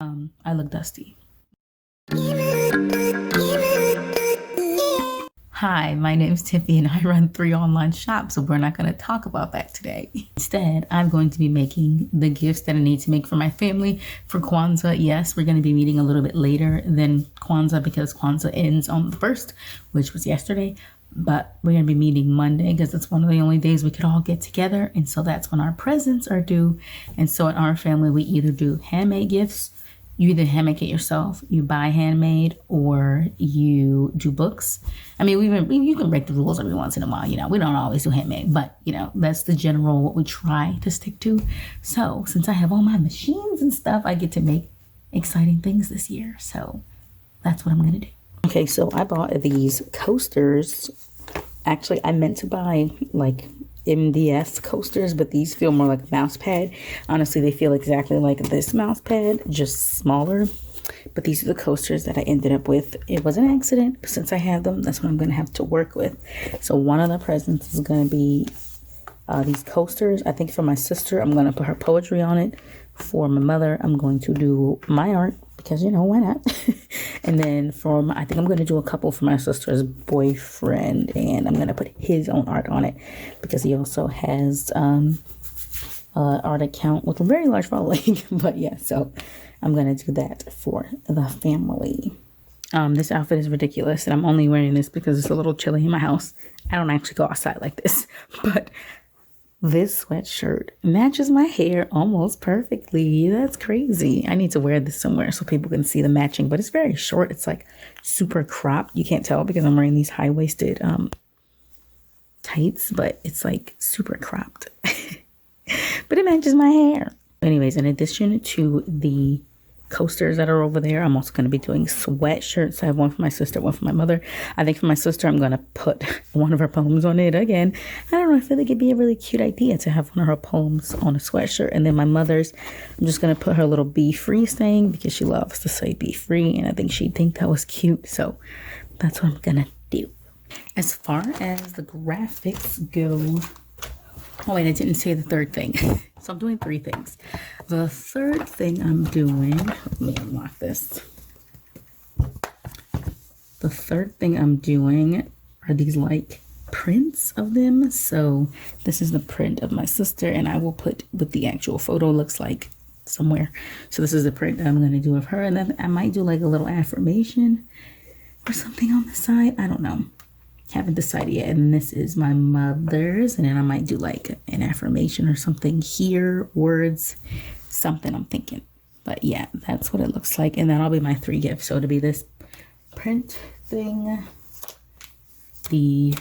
I look dusty. Hi, my name is Tippy and I run 3 online shops, so we're not going to talk about that today. Instead, I'm going to be making the gifts that I need to make for my family for Kwanzaa. Yes, we're going to be meeting a little bit later than Kwanzaa because Kwanzaa ends on the 1st, which was yesterday. But we're going to be meeting Monday because it's one of the only days we could all get together. And so that's when our presents are due. And so in our family, we either do handmade gifts. You either handmade it yourself, you buy handmade, or you do books. I mean, you can break the rules every once in a while. You know, we don't always do handmade, but you know, that's the general what we try to stick to. So since I have all my machines and stuff, I get to make exciting things this year. So that's what I'm gonna do. Okay, so I bought these coasters. Actually, I meant to buy like MDS coasters, but these feel more like a mouse pad. Honestly, they feel exactly like this mouse pad, just smaller. But these are the coasters that I ended up with. It was an accident, but since I have them, that's what I'm going to have to work with. So one of the presents is going to be these coasters. I think for my sister, I'm going to put her poetry on it. For my mother, I'm going to do my art because, you know, why not? And then I think I'm going to do a couple for my sister's boyfriend, and I'm going to put his own art on it because he also has an art account with a very large following. But yeah, so I'm going to do that for the family. This outfit is ridiculous, and I'm only wearing this because it's a little chilly in my house. I don't actually go outside like this, but this sweatshirt matches my hair almost perfectly. That's crazy. I need to wear this somewhere so people can see the matching, but it's very short. It's like super cropped. You can't tell because I'm wearing these high-waisted tights, but it's like super cropped. But it matches my hair. Anyways, in addition to the coasters that are over there, I'm also going to be doing sweatshirts. I have one for my sister, one for my mother. I think for my sister, I'm going to put one of her poems on it again. I don't know, I feel like it'd be a really cute idea to have one of her poems on a sweatshirt. And then my mother's, I'm just going to put her little be free saying because she loves to say be free, and I think she'd think that was cute. So that's what I'm going to do. As far as the graphics go, oh wait, I didn't say the third thing. So I'm doing 3 things. The third thing I'm doing, let me unlock this. The third thing I'm doing are these like prints of them. So this is the print of my sister, and I will put what the actual photo looks like somewhere. So this is the print that I'm going to do of her, and then I might do like a little affirmation or something on the side. I don't know. Haven't decided yet. And this is my mother's, and then I might do like an affirmation or something here, words, something I'm thinking. But yeah, that's what it looks like, and that'll be my 3 gifts. So it'll be this print thing, the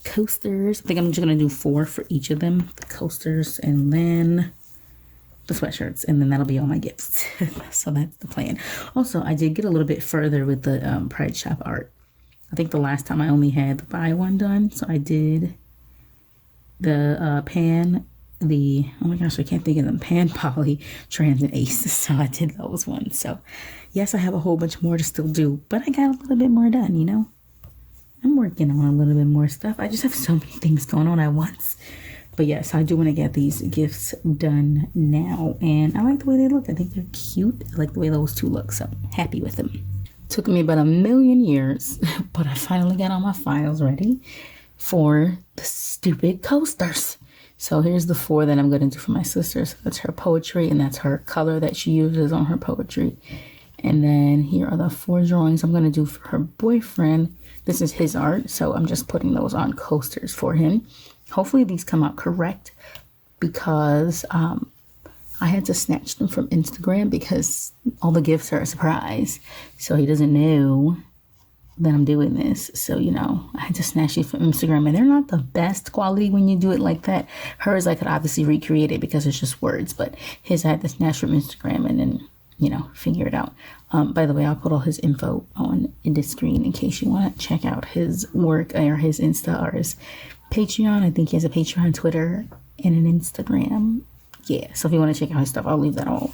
coasters. I think I'm just gonna do 4 for each of them, the coasters, and then the sweatshirts, and then that'll be all my gifts. So that's the plan. Also, I did get a little bit further with the Pride Shop art. I think the last time I only had the buy one done. So I did the pan, oh my gosh, I can't think of them, pan, poly, trans, and ace. So I did those ones. So yes, I have a whole bunch more to still do, but I got a little bit more done, you know. I'm working on a little bit more stuff. I just have so many things going on at once. But yes, I do want to get these gifts done now. And I like the way they look. I think they're cute. I like the way those 2 look. So happy with them. Took me about a million years, but I finally got all my files ready for the stupid coasters. So here's the 4 that I'm going to do for my sister. So that's her poetry, and that's her color that she uses on her poetry. And then here are the 4 drawings I'm going to do for her boyfriend. This is his art, so I'm just putting those on coasters for him. Hopefully these come out correct because I had to snatch them from Instagram because all the gifts are a surprise. So he doesn't know that I'm doing this. So, you know, I had to snatch it from Instagram, and they're not the best quality when you do it like that. Hers, I could obviously recreate it because it's just words, but his I had to snatch from Instagram and then, you know, figure it out. By the way, I'll put all his info on the screen in case you want to check out his work or his Insta or his Patreon. I think he has a Patreon, Twitter, and an Instagram. Yeah, so if you want to check out his stuff, I'll leave that all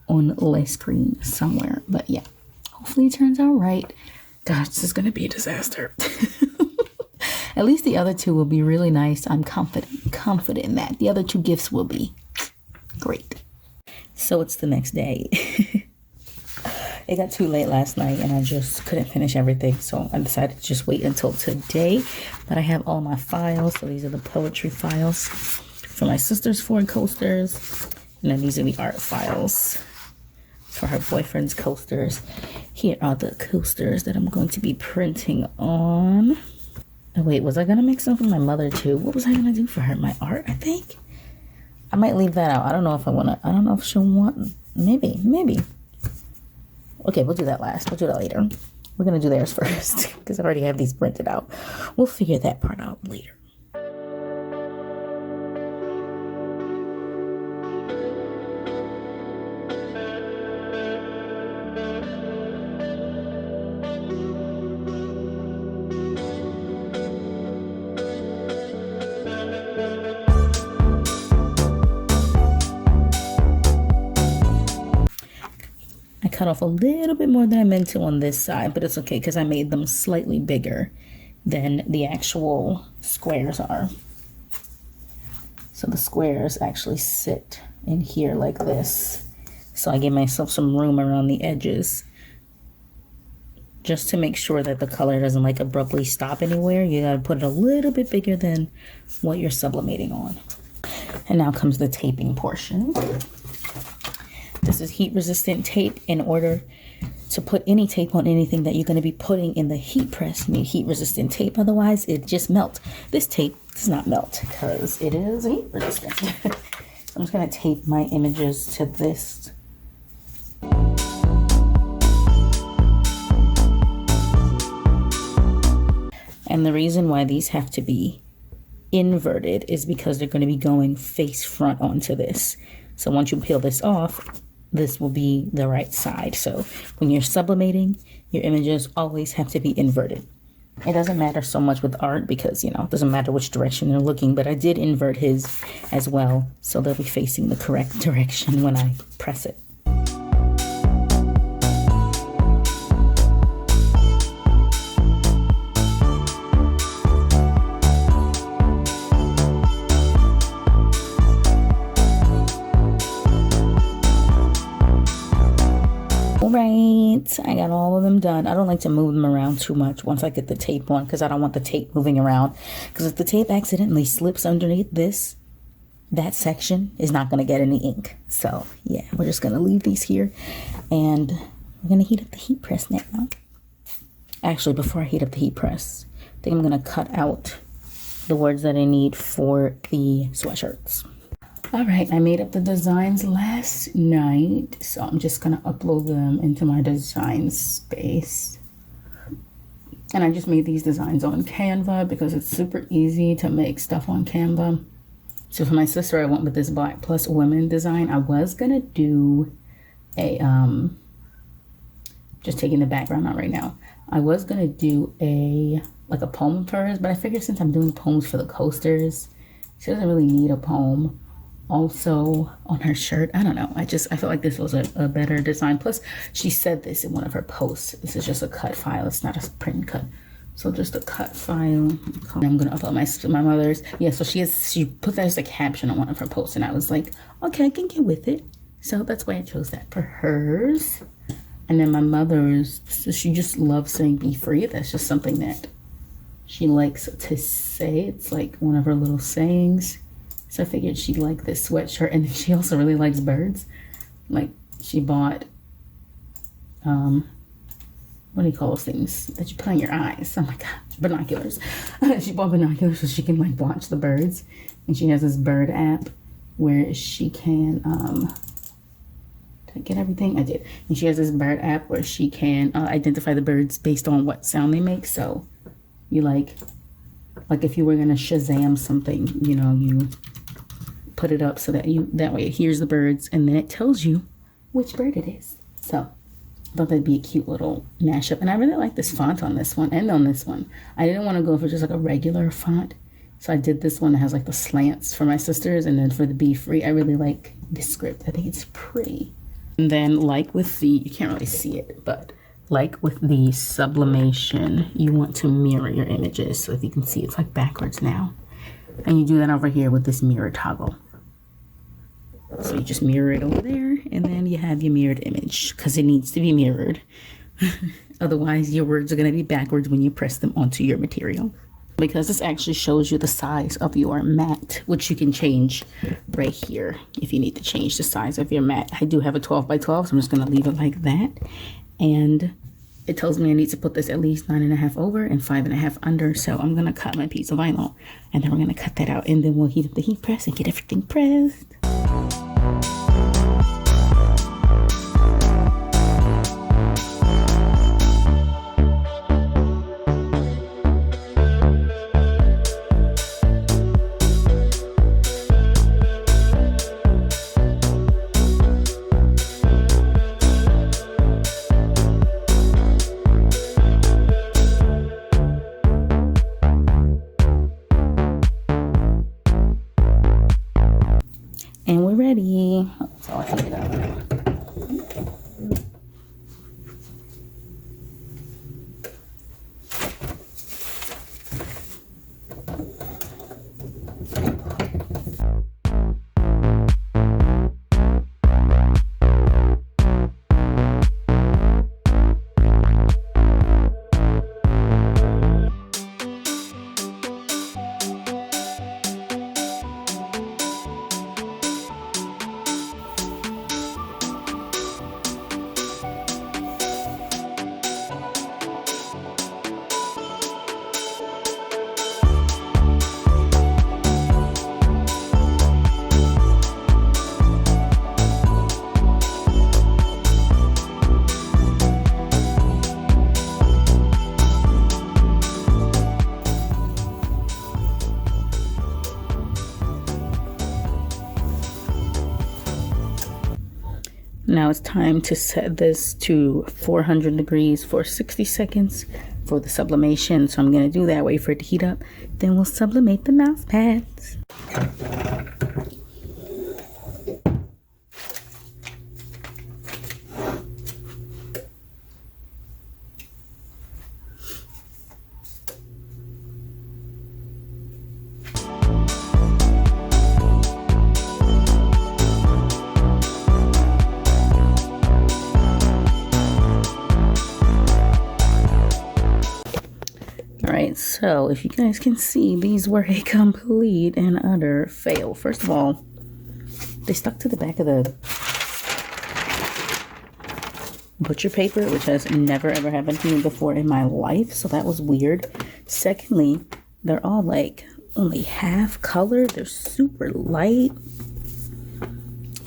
on the screen somewhere. But yeah, hopefully it turns out right. Gosh, this is going to be a disaster. At least the other 2 will be really nice. I'm confident in that. The other 2 gifts will be great. So it's the next day. It got too late last night and I just couldn't finish everything. So I decided to just wait until today. But I have all my files. So these are the poetry files for my sister's 4 coasters. And then these are the art files for her boyfriend's coasters. Here are the coasters that I'm going to be printing on. Oh, wait, was I going to make some for my mother too? What was I going to do for her? My art, I think? I might leave that out. I don't know if I want to. I don't know if she'll want. Maybe. Okay, we'll do that last. We'll do that later. We're going to do theirs first because I already have these printed out. We'll figure that part out later. Cut off a little bit more than I meant to on this side, but it's okay because I made them slightly bigger than the actual squares are. So the squares actually sit in here like this. So I gave myself some room around the edges just to make sure that the color doesn't like abruptly stop anywhere. You gotta put it a little bit bigger than what you're sublimating on. And now comes the taping portion. This is heat resistant tape. In order to put any tape on anything that you're going to be putting in the heat press, you need heat resistant tape. Otherwise, it just melts. This tape does not melt because it is heat resistant. So I'm just going to tape my images to this. And the reason why these have to be inverted is because they're going to be going face front onto this. So once you peel this off, this will be the right side. So when you're sublimating, your images always have to be inverted. It doesn't matter so much with art because, you know, it doesn't matter which direction they're looking, but I did invert his as well. So they'll be facing the correct direction when I press it. Right, I got all of them done. I don't like to move them around too much once I get the tape on because I don't want the tape moving around. Because if the tape accidentally slips underneath this, that section is not going to get any ink. So yeah, we're just going to leave these here and we're going to heat up the heat press now. Actually, before I heat up the heat press, I think I'm going to cut out the words that I need for the sweatshirts. All right, I made up the designs last night, so I'm just gonna upload them into my design space. And I just made these designs on Canva because it's super easy to make stuff on Canva. So for my sister, I went with this Black Plus Women design. I was gonna do a, just taking the background out right now. I was gonna do like a poem for hers, but I figured since I'm doing poems for the coasters, she doesn't really need a poem. Also on her shirt, I don't know, I felt like this was a better design. Plus she said this in one of her posts, this is just a cut file, it's not a print cut, so just a cut file. I'm gonna upload my mother's. Yeah, so she put that as a caption on one of her posts and I was like, okay, I can get with it. So that's why I chose that for hers. And then my mother's, she just loves saying be free. That's just something that she likes to say. It's like one of her little sayings. So I figured she'd like this sweatshirt. And she also really likes birds. Like she bought, what do you call those things that you put on your eyes? Oh my God, binoculars. She bought binoculars so she can like watch the birds. And she has this bird app where she can, did I get everything? I did. And she has this bird app where she can identify the birds based on what sound they make. So you like if you were gonna Shazam something, you know, you put it up so that that way it hears the birds and then it tells you which bird it is. So I thought that'd be a cute little mashup. And I really like this font on this one and on this one. I didn't want to go for just like a regular font. So I did this one that has like the slants for my sisters. And then for the Be Free, I really like this script. I think it's pretty. And then like with the, you can't really see it, but like with the sublimation, you want to mirror your images. So if you can see, it's like backwards now. And you do that over here with this mirror toggle. So you just mirror it over there And then you have your mirrored image because it needs to be mirrored. Otherwise, your words are going to be backwards when you press them onto your material. Because this actually shows you the size of your mat, which you can change right here if you need to change the size of your mat. I do have a 12 by 12, so I'm just going to leave it like that. And it tells me I need to put this at least 9.5 over and 5.5 under. So I'm going to cut my piece of vinyl, and then we're going to cut that out, and then we'll heat up the heat press and get everything pressed. And we're ready. That's all I can get out. Now it's time to set this to 400 degrees for 60 seconds for the sublimation. So I'm going to do that, wait for it to heat up. Then we'll sublimate the mouse pads. Alright, so if you guys can see, these were a complete and utter fail. First of all, they stuck to the back of the butcher paper, which has never ever happened to me before in my life, so that was weird. Secondly, they're all like only half color. They're super light.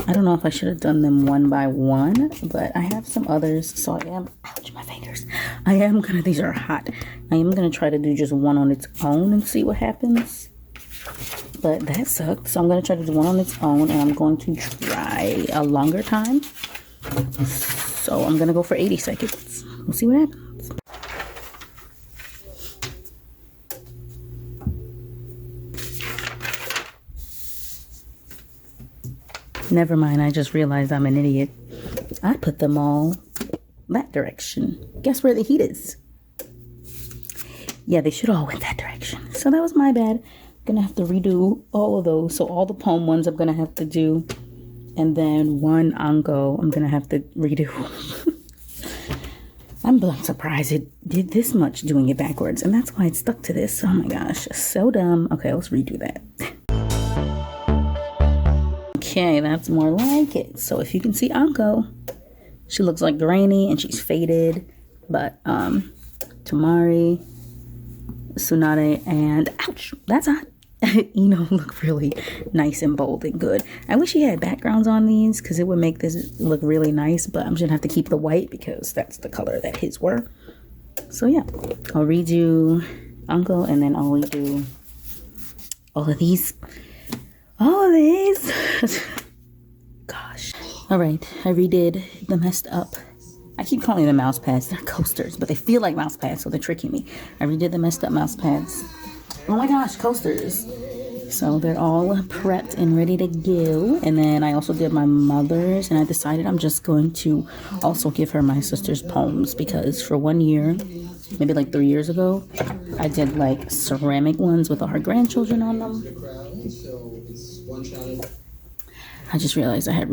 I don't know if I should have done them one by one, but I have some others, so I am, ouch, my fingers. These are hot. I am gonna try to do just one on its own and see what happens. But that sucked, so I'm gonna try to do one on its own, and I'm going to try a longer time. So I'm gonna go for 80 seconds. We'll see what happens. Never mind, I just realized I'm an idiot. I put them all that direction. Guess where the heat is? Yeah, they should all went that direction. So that was my bad. Gonna have to redo all of those. So all the palm ones I'm gonna have to do. And then one anko I'm gonna have to redo. I'm surprised it did this much doing it backwards. And that's why it stuck to this. Oh my gosh, so dumb. Okay, let's redo that. Okay, that's more like it. So if you can see Anko, she looks like grainy and she's faded. But Tamari, Tsunade, and ouch, that's hot. Look really nice and bold and good. I wish he had backgrounds on these because it would make this look really nice. But I'm just gonna have to keep the white because that's the color that his were. So yeah, I'll redo Anko and then I'll redo all of these. All of these. Gosh. All right, I redid the messed up. I keep calling them mouse pads. They're coasters, but they feel like mouse pads, so they're tricking me. I redid the messed up mouse pads. Oh my gosh, coasters. So they're all prepped and ready to go. And then I also did my mother's, and I decided I'm just going to also give her my sister's poems because for 1 year, maybe like 3 years ago, I did like ceramic ones with all her grandchildren on them. I just realized I had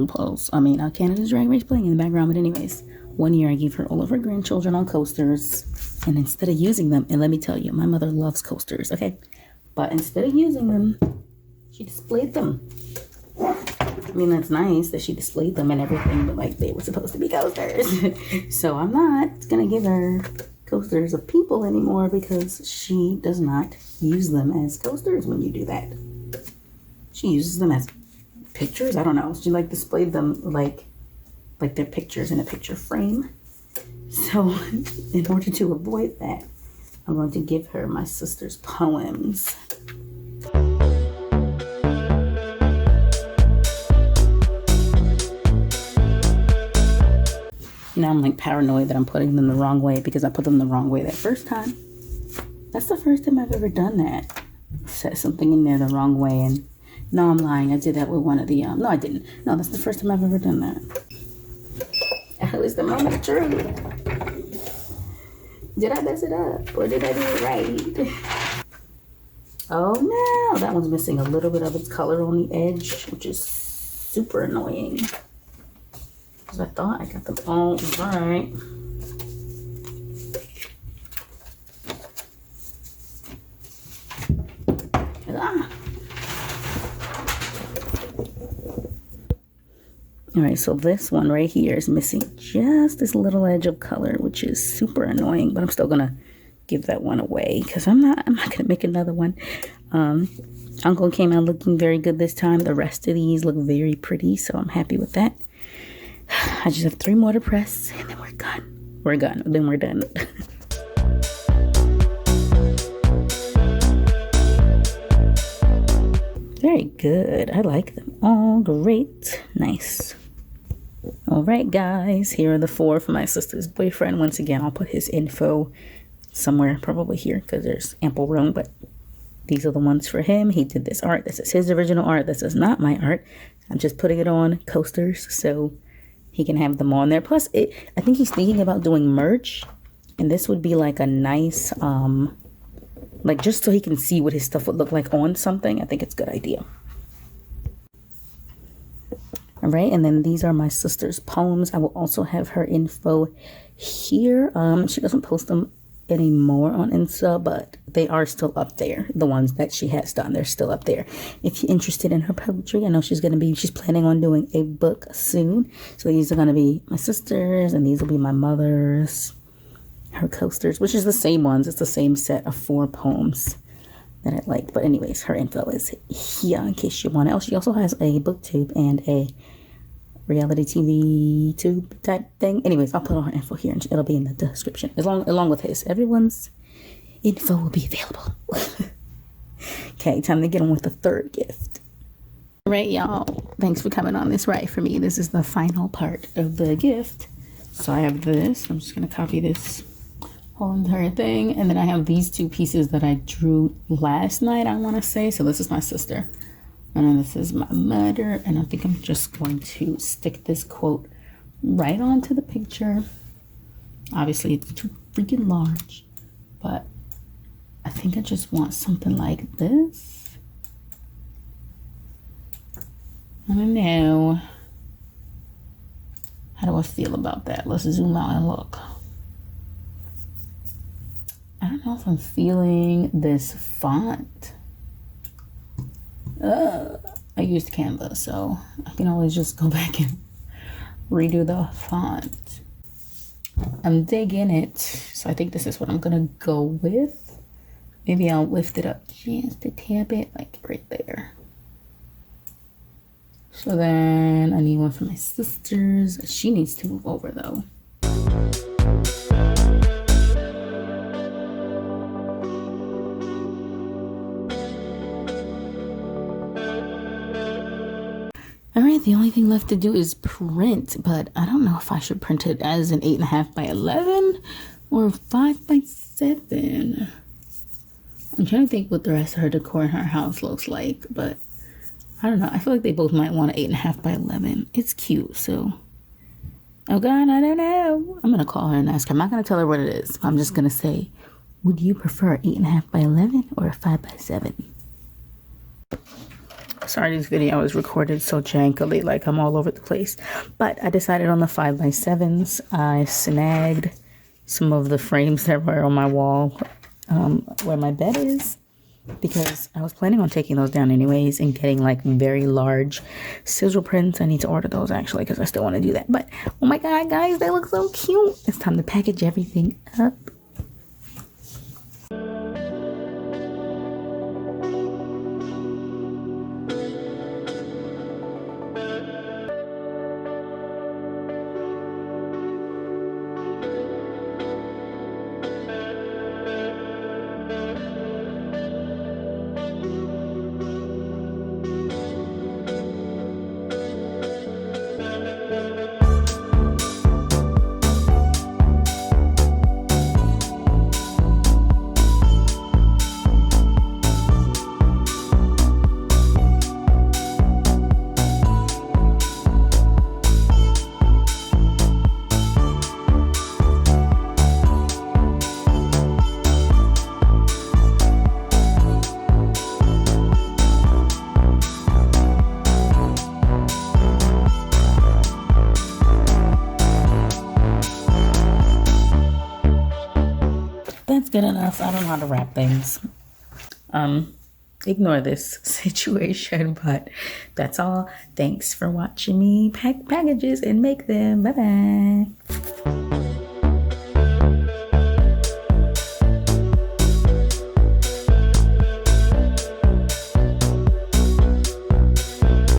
Canada's Drag Race playing in the background. But anyways, one year I gave her all of her grandchildren on coasters. And instead of using them, and let me tell you, my mother loves coasters, okay? But instead of using them, she displayed them. I mean, that's nice that she displayed them and everything, but like, they were supposed to be coasters. So I'm not gonna give her coasters of people anymore because she does not use them as coasters when you do that. She uses them as pictures. I don't know. She like displayed them like they're pictures in a picture frame. So in order to avoid that, I'm going to give her my sister's poems. Now I'm like paranoid that I'm putting them the wrong way because I put them the wrong way that first time. That's the first time I've ever done that. Set something in there the wrong way. And no, I'm lying. I did that with one of the, no, I didn't. No, that's the first time I've ever done that. It was the moment of truth. Did I mess it up or did I do it right? Oh no, that one's missing a little bit of its color on the edge, which is super annoying. Because I thought I got them all right. All right, so this one right here is missing just this little edge of color, which is super annoying, but I'm still gonna give that one away because I'm not gonna make another one. Uncle came out looking very good this time. The rest of these look very pretty, so I'm happy with that. I just have 3 more to press and then we're done. Then we're done. Very good. I like them all. Great. Nice. All right, guys. Here are the 4 for my sister's boyfriend. Once again, I'll put his info somewhere, probably here, because there's ample room. But these are the ones for him. He did this art. This is his original art. This is not my art. I'm just putting it on coasters so he can have them on there. Plus, I think he's thinking about doing merch. And this would be like a nice, like just so he can see what his stuff would look like on something. I think it's a good idea. All right, and then these are my sister's poems. I will also have her info here. She doesn't post them anymore on Insta, but they are still up there. The ones that she has done, they're still up there. If you're interested in her poetry, I know she's planning on doing a book soon. So these are going to be my sister's, and these will be my mother's, her coasters, which is the same ones. It's the same set of 4 poems that I like. But anyways, her info is here in case you want it. Oh, she also has a booktube and a reality TV tube type thing. Anyways, I'll put all her info here and it'll be in the description along with his. Everyone's info will be available. Okay, time to get on with the 3rd gift. All right, y'all. Thanks for coming on this ride for me. This is the final part of the gift. So I have this. I'm just going to copy this whole entire thing. And then I have these 2 pieces that I drew last night, I want to say. So this is my sister. And then this is my mother. And I think I'm just going to stick this quote right onto the picture. Obviously, it's too freaking large. But I think I just want something like this. I don't know. How do I feel about that? Let's zoom out and look. I don't know if I'm feeling this font. I used Canva, so I can always just go back and redo the font. I'm digging it. So I think this is what I'm gonna go with. Maybe I'll lift it up just a tad bit, like right there. So then I need one for my sisters. She needs to move over though. All right, the only thing left to do is print, but I don't know if I should print it as an 8.5 by 11 or 5 by 7. I'm trying to think what the rest of her decor in her house looks like, but I don't know. I feel like they both might want an 8.5 by 11. It's cute, so. Oh God, I don't know. I'm gonna call her and ask her. I'm not gonna tell her what it is. I'm just gonna say, would you prefer 8.5 by 11 or a 5 by 7? Sorry, this video is recorded so jankily, like I'm all over the place. But I decided on the 5x7s. I snagged some of the frames that were on my wall where my bed is, because I was planning on taking those down anyways and getting like very large sizzle prints. I need to order those actually because I still want to do that. But oh my god, guys, they look so cute. It's time to package everything up. That's good enough. I don't know how to wrap things. Ignore this situation, but that's all. Thanks for watching me pack packages and make them. Bye bye.